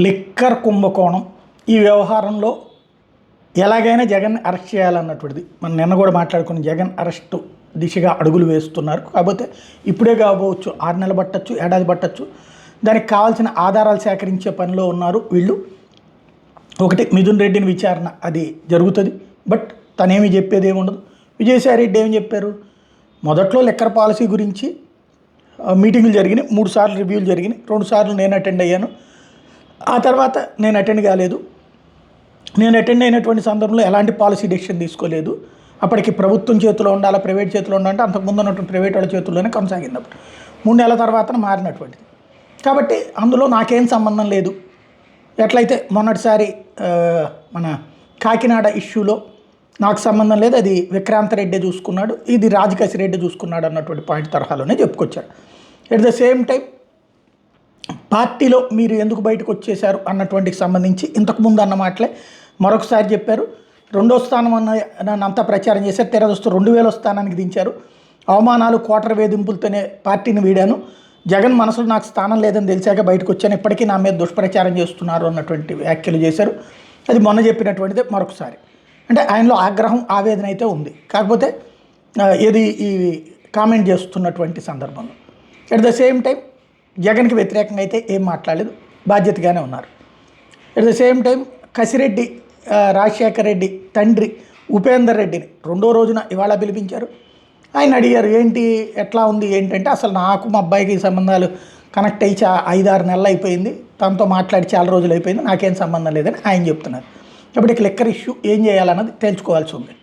Liquor కుంభకోణం ఈ వ్యవహారంలో ఎలాగైనా జగన్ అరెస్ట్ చేయాలన్నటువంటిది మనం నిన్న కూడా మాట్లాడుకుని జగన్ అరెస్టు దిశగా అడుగులు వేస్తున్నారు. కాకపోతే ఇప్పుడే కాబోవచ్చు, 6 నెలలు పట్టచ్చు, ఏడాది పట్టచ్చు. దానికి కావాల్సిన ఆధారాలు సేకరించే పనిలో ఉన్నారు వీళ్ళు. ఒకటి మిథున్ రెడ్డిని విచారణ అది జరుగుతుంది, బట్ తనేమి చెప్పేది ఏముండదు. విజయసాయి రెడ్డి ఏమి చెప్పారు, మొదట్లో లిక్కర్ పాలసీ గురించి మీటింగులు జరిగినాయి, 3 సార్లు రివ్యూలు జరిగినాయి, 2 సార్లు నేను అటెండ్ అయ్యాను. ఆ తర్వాత నేను అటెండ్ కాలేదు. నేను అటెండ్ అయినటువంటి సందర్భంలో ఎలాంటి పాలసీ డెసిషన్ తీసుకోలేదు. అప్పటికి ప్రభుత్వం చేతిలో ఉండాలా, ప్రైవేట్ చేతిలో ఉండాలంటే అంతకుముందు ఉన్నటువంటి ప్రైవేట్ వాళ్ళ చేతుల్లోనే కొనసాగింది. అప్పుడు 3 నెలల తర్వాత మారినటువంటిది. కాబట్టి అందులో నాకేం సంబంధం లేదు. ఎట్లయితే మొన్నటిసారి మన కాకినాడ ఇష్యూలో నాకు సంబంధం లేదు, అది విక్రాంత్ రెడ్డి చూసుకున్నాడు, ఇది రాజకేశ్ రెడ్డి చూసుకున్నాడు అన్నటువంటి పాయింట్ తరహాలోనే చెప్పుకొచ్చారు. ఎట్ ద సేమ్ టైం పార్టీలో మీరు ఎందుకు బయటకు వచ్చేశారు అన్నటువంటికి సంబంధించి ఇంతకుముందు అన్న మాటలే మరొకసారి చెప్పారు. 2వ స్థానం నన్ను అంతా ప్రచారం చేశారు, తెరదొస్తూ 2000 స్థానానికి దించారు. అవమానాలు, కోటర వేధింపులతోనే పార్టీని వీడాను. జగన్ మనసులో నాకు స్థానం లేదని తెలిసాక బయటకు వచ్చాను, ఇప్పటికీ నా మీద దుష్ప్రచారం చేస్తున్నారు అన్నటువంటి వ్యాఖ్యలు చేశారు. అది మొన్న చెప్పినటువంటిదే మరొకసారి. అంటే ఆయనలో ఆగ్రహం, ఆవేదన అయితే ఉంది. కాకపోతే ఏది ఈ కామెంట్ చేస్తున్నటువంటి సందర్భంలో అట్ ద సేమ్ టైం జగన్కి వ్యతిరేకంగా అయితే ఏం మాట్లాడలేదు, బాధ్యతగానే ఉన్నారు. At the same time Kasireddy Rajasekhara Reddy తండ్రి ఉపేందర్ రెడ్డిని 2వ రోజున ఇవాళ పిలిపించారు. ఆయన అడిగారు, ఏంటి ఎట్లా ఉంది ఏంటంటే, అసలు నాకు మా అబ్బాయికి సంబంధాలు కనెక్ట్ అయ్యి 5-6 నెలలు అయిపోయింది, తనతో మాట్లాడి చాలా రోజులు అయిపోయింది, నాకేం సంబంధం లేదని ఆయన చెప్తున్నారు. కాబట్టి లిక్కర్ ఇష్యూ ఏం చేయాలన్నది తెలుసుకోవాల్సి ఉంది.